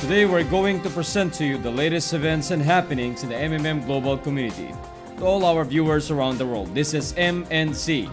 Today we're going to present to you the latest events and happenings in the MMM global community. To all our viewers around the world, this is MNC.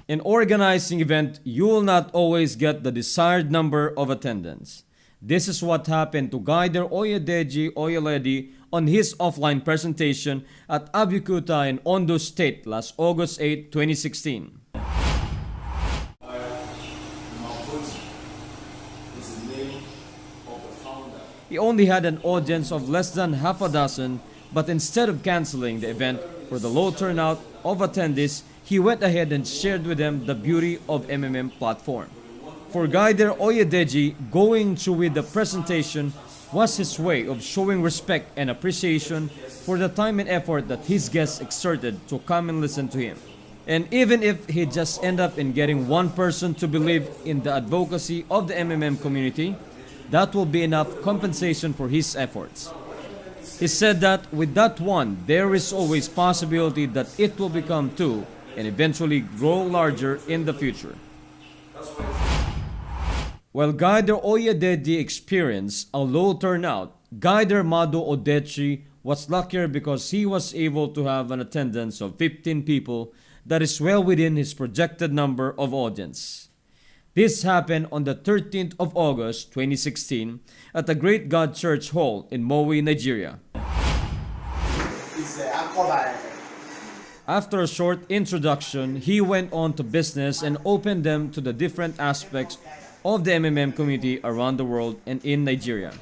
In organizing event, you will not always get the desired number of attendance. This is what happened to Guider Oyedeji Oyeledi on his offline presentation at Abeokuta in Ondo State last August 8, 2016. He only had an audience of less than half a dozen, but instead of canceling the event for the low turnout of attendees, he went ahead and shared with them the beauty of MMM platform. For Guider Oyedeji, going through with the presentation was his way of showing respect and appreciation for the time and effort that his guests exerted to come and listen to him. And even if he just end up in getting one person to believe in the advocacy of the MMM community, that will be enough compensation for his efforts. He said that with that one, there is always possibility that it will become two and eventually grow larger in the future. While Guider Oyededi experienced a low turnout, Guider Mado Odechi was luckier because he was able to have an attendance of 15 people that is well within his projected number of audience. This happened on the 13th of August 2016 at the Great God Church Hall in Mowe, Nigeria. After a short introduction, he went on to business and opened them to the different aspects of the MMM community around the world and in Nigeria.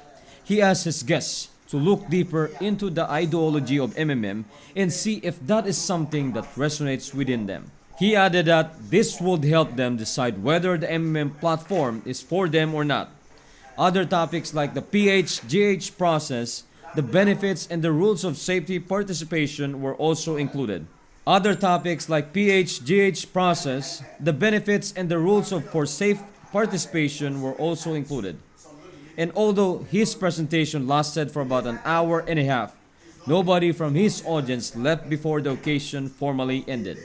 He asked his guests to look deeper into the ideology of MMM and see if that is something that resonates within them. He added that this would help them decide whether the MMM platform is for them or not. Other topics like the PH-GH process, the benefits and the rules of safety participation were also included. Other topics like PH-GH process, the benefits and the rules for safe participation were also included. And although his presentation lasted for about an hour and a half, nobody from his audience left before the occasion formally ended.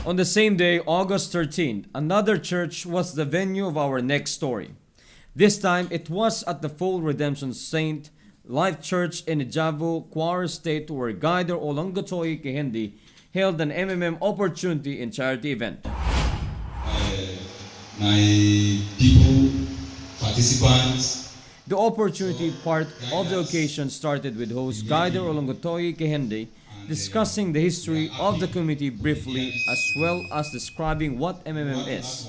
On the same day, August 13th, another church was the venue of our next story. This time, it was at the Full Redemption Saint Life Church in Ijavu, Kwara State, where Guider Olongotoy Kehendi held an MMM opportunity and charity event. My people, participants. The opportunity part of the occasion started with host Guider Olongotoy Kehendi discussing the history of the community briefly as well as describing what MMM is.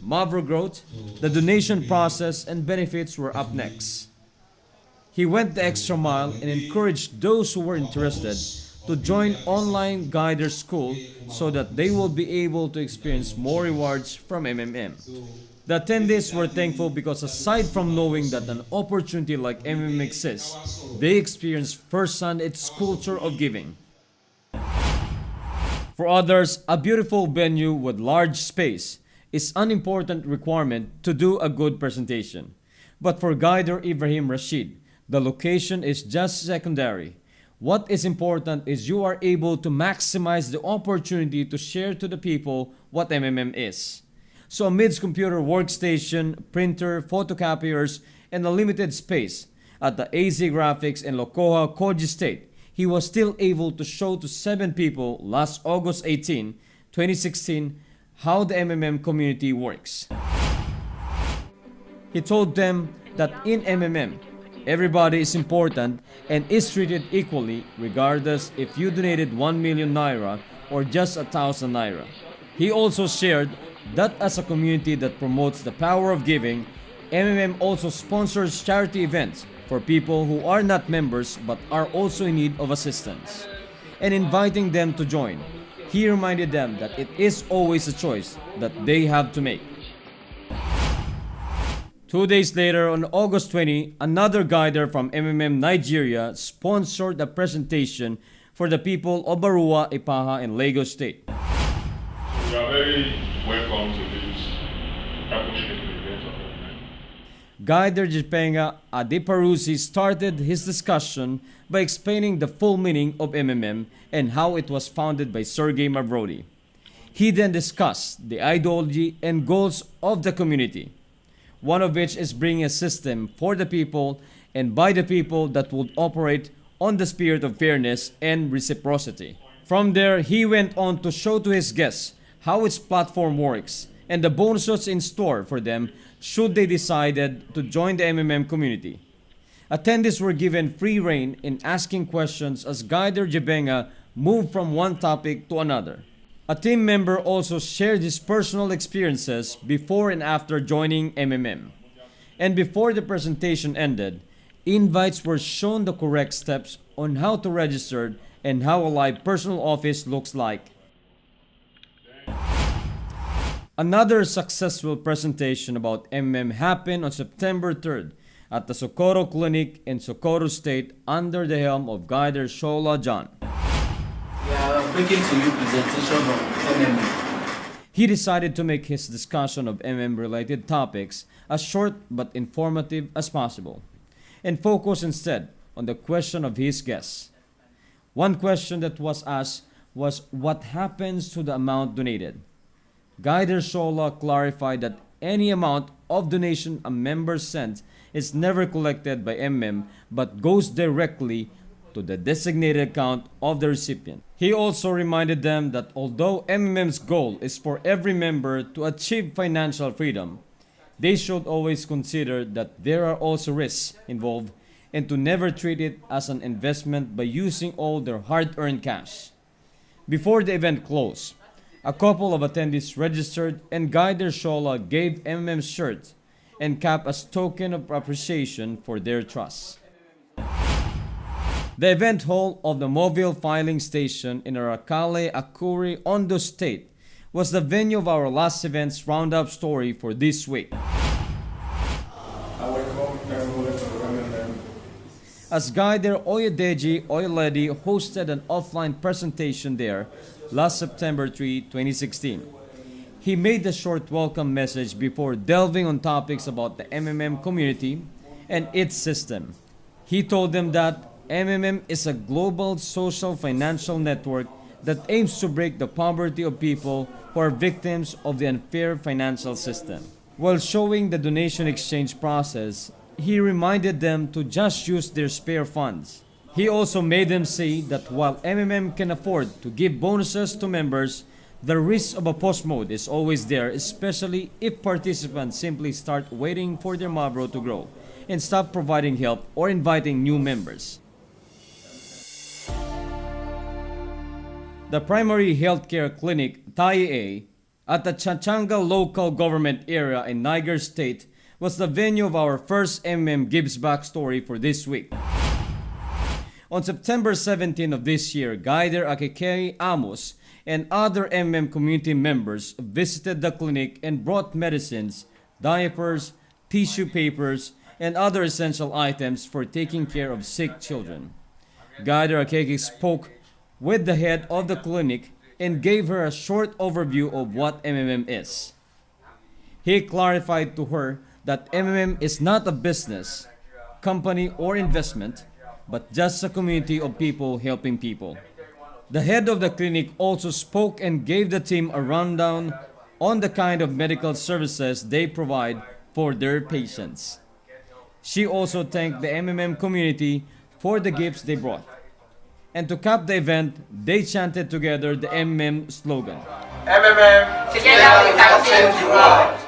Mavro growth, the donation process and benefits were up next. He went the extra mile and encouraged those who were interested to join online Guider School so that they will be able to experience more rewards from MMM. The attendees were thankful because aside from knowing that an opportunity like MMM exists, they experienced firsthand its culture of giving. For others, a beautiful venue with large space is an important requirement to do a good presentation. But for Guider Ibrahim Rashid, the location is just secondary. What is important is you are able to maximize the opportunity to share to the people what MMM is. So amidst computer workstation, printer, photocopiers, and a limited space at the AZ Graphics in Lokoha, Koji State, he was still able to show to 7 people last August 18, 2016, how the MMM community works. He told them that in MMM, everybody is important and is treated equally regardless if you donated 1 million naira or just 1,000 naira. He also shared that as a community that promotes the power of giving, MMM also sponsors charity events for people who are not members but are also in need of assistance, and inviting them to join. He reminded them that it is always a choice that they have to make. 2 days later, on August 20, another guider from MMM Nigeria sponsored a presentation for the people of Barua, Ipaha, and Lagos State. You are very welcome to this appreciative event of MNM. Guider Jipenga Adiparusi started his discussion by explaining the full meaning of MMM and how it was founded by Sergey Mavro. He then discussed the ideology and goals of the community, one of which is bringing a system for the people and by the people that would operate on the spirit of fairness and reciprocity. From there, he went on to show to his guests how its platform works and the bonuses in store for them should they decided to join the MMM community. Attendees were given free rein in asking questions as Guider Jibenga moved from one topic to another. A team member also shared his personal experiences before and after joining MMM. And before the presentation ended, invites were shown the correct steps on how to register and how a live personal office looks like. Another successful presentation about MMM happened on September 3rd at the Socorro Clinic in Socorro State under the helm of Guider Shola John. We are bringing to you presentation of MMM. He decided to make his discussion of MM related topics as short but informative as possible and focus instead on the question of his guests. One question that was asked was what happens to the amount donated. Guider Shola clarified that any amount of donation a member sends is never collected by MM but goes directly to the designated account of the recipient. He also reminded them that although MMM's goal is for every member to achieve financial freedom, they should always consider that there are also risks involved and to never treat it as an investment by using all their hard-earned cash. Before the event closed, a couple of attendees registered and Guider Shola gave MMM shirts and cap as token of appreciation for their trust. The event hall of the Mobile Filing Station in Aracale, Akuri, Ondo State was the venue of our last Events Roundup story for this week. I welcome everyone to MNM. As Guider Oyedeji Oyeledi hosted an offline presentation there last September 3, 2016. He made a short welcome message before delving on topics about the MMM community and its system. He told them that MMM is a global social financial network that aims to break the poverty of people who are victims of the unfair financial system. While showing the donation exchange process, he reminded them to just use their spare funds. He also made them see that while MMM can afford to give bonuses to members, the risk of a post mode is always there, especially if participants simply start waiting for their Mavro to grow and stop providing help or inviting new members. The primary healthcare clinic, TAIA, at the Chachanga local government area in Niger State was the venue of our first MMM Gives Back story for this week. On September 17 of this year, Guider Akekei Amos and other MMM community members visited the clinic and brought medicines, diapers, tissue papers, and other essential items for taking care of sick children. Guider Akekei spoke with the head of the clinic and gave her a short overview of what MMM is. He clarified to her that MMM is not a business, company, or investment, but just a community of people helping people. The head of the clinic also spoke and gave the team a rundown on the kind of medical services they provide for their patients. She also thanked the MMM community for the gifts they brought. And to cap the event, they chanted together the MMM slogan. MMM, together we can change the world.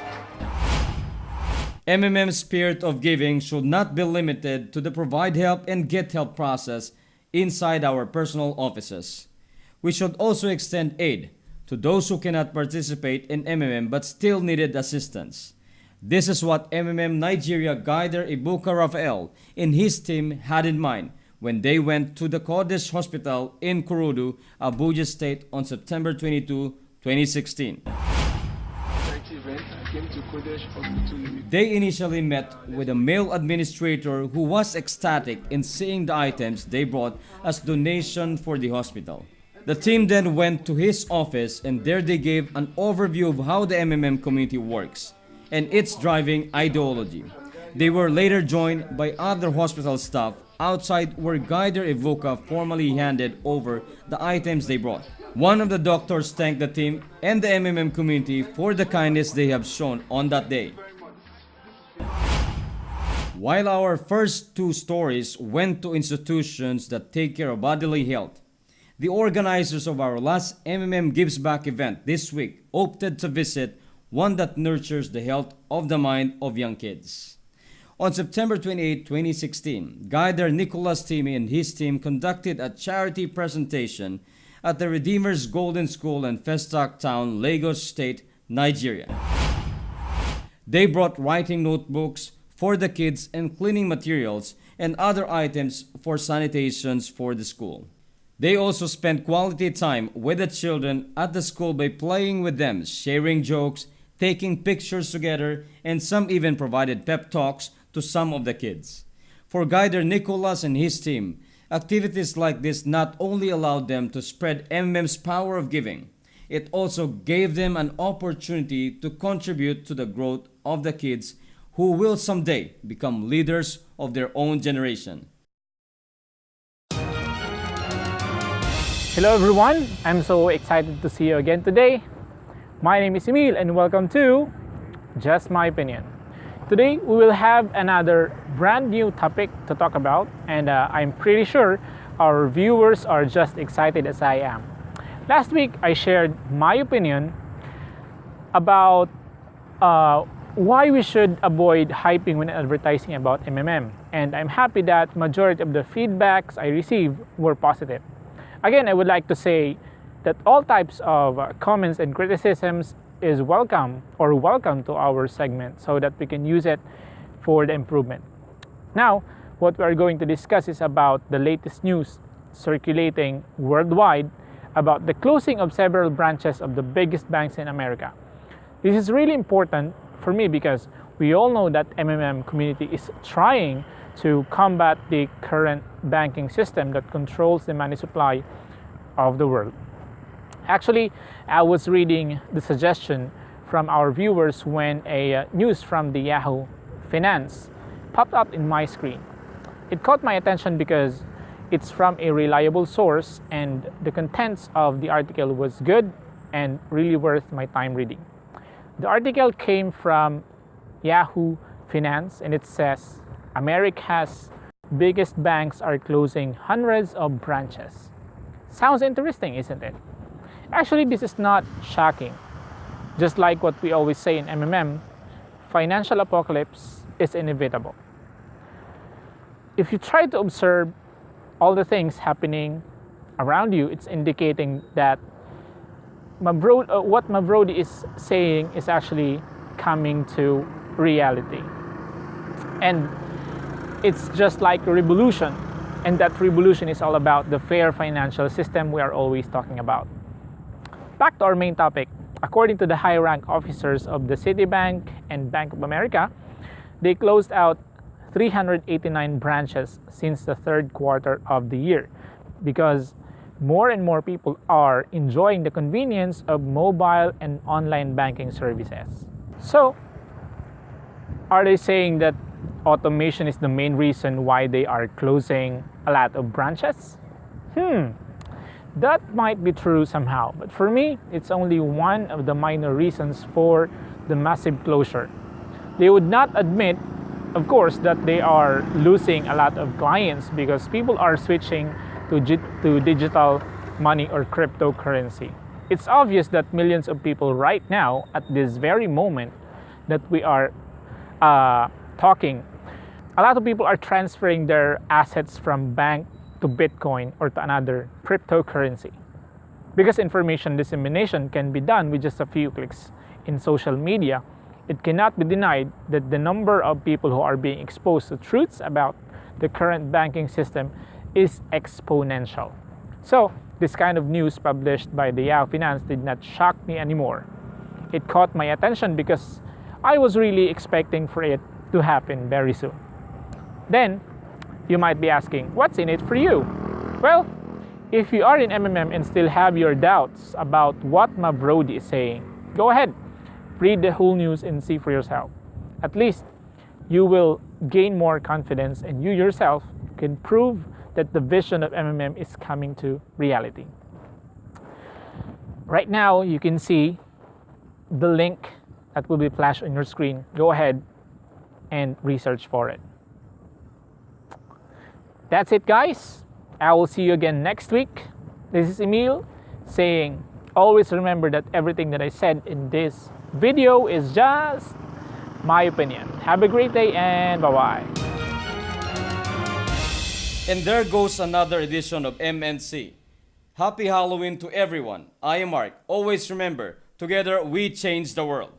MMM's spirit of giving should not be limited to the provide help and get help process inside our personal offices. We should also extend aid to those who cannot participate in MMM but still needed assistance. This is what MMM Nigeria Guider Ibuka Rafael and his team had in mind when they went to the Kodesh Hospital in Kurudu, Abuja State on September 22, 2016. They initially met with a male administrator who was ecstatic in seeing the items they brought as donation for the hospital. The team then went to his office and there they gave an overview of how the MMM community works and its driving ideology. They were later joined by other hospital staff outside where Guider Evoca formally handed over the items they brought. One of the doctors thanked the team and the MMM community for the kindness they have shown on that day. While our first two stories went to institutions that take care of bodily health, the organizers of our last MMM Gives Back event this week opted to visit one that nurtures the health of the mind of young kids. On September 28, 2016, Guider Nicolas Timi and his team conducted a charity presentation at the Redeemer's Golden School in Festac Town, Lagos State, Nigeria. They brought writing notebooks for the kids and cleaning materials and other items for sanitations for the school. They also spent quality time with the children at the school by playing with them, sharing jokes, taking pictures together, and some even provided pep talks to some of the kids. For Guider Nicolas and his team, activities like this not only allowed them to spread MMM's power of giving, it also gave them an opportunity to contribute to the growth of the kids who will someday become leaders of their own generation. Hello everyone, I'm so excited to see you again today. My name is Emil and welcome to Just My Opinion. Today we will have another brand new topic to talk about, and I'm pretty sure our viewers are just excited as I am. Last week I shared my opinion about why we should avoid hyping when advertising about MMM, and I'm happy that majority of the feedbacks I received were positive. Again, I would like to say that all types of comments and criticisms is welcome to our segment so that we can use it for the improvement. Now, what we are going to discuss is about the latest news circulating worldwide about the closing of several branches of the biggest banks in America. This is really important for me because we all know that MMM community is trying to combat the current banking system that controls the money supply of the world. Actually, I was reading the suggestion from our viewers when a news from the Yahoo Finance popped up in my screen. It caught my attention because it's from a reliable source and the contents of the article was good and really worth my time reading. The article came from Yahoo Finance and it says, America's biggest banks are closing hundreds of branches. Sounds interesting, isn't it? Actually, this is not shocking. Just like what we always say in MMM, financial apocalypse is inevitable. If you try to observe all the things happening around you, it's indicating that what Mavro is saying is actually coming to reality. And it's just like a revolution, and that revolution is all about the fair financial system we are always talking about. Back to our main topic. According to the high-rank officers of the Citibank and Bank of America, they closed out 389 branches since the third quarter of the year because more and more people are enjoying the convenience of mobile and online banking services. So, are they saying that automation is the main reason why they are closing a lot of branches? That might be true somehow, but for me, it's only one of the minor reasons for the massive closure. They would not admit, of course, that they are losing a lot of clients because people are switching to digital money or cryptocurrency. It's obvious that millions of people right now, at this very moment that we are talking, a lot of people are transferring their assets from bank to Bitcoin or to another cryptocurrency. Because information dissemination can be done with just a few clicks in social media, it cannot be denied that the number of people who are being exposed to truths about the current banking system is exponential. So, this kind of news published by the Yahoo Finance did not shock me anymore. It caught my attention because I was really expecting for it to happen very soon. Then, you might be asking, what's in it for you? Well, If you are in MMM and still have your doubts about what Mavro is saying, go ahead, read the whole news and see for yourself. At least you will gain more confidence and you yourself can prove that the vision of MMM is coming to reality. Right now, you can see the link that will be flashed on your screen. Go ahead and research for it. That's it, guys. I will see you again next week. This is Emil saying, always remember that everything that I said in this video is just my opinion. Have a great day and bye-bye. And there goes another edition of MNC. Happy Halloween to everyone. I am Mark. Always remember, together we change the world.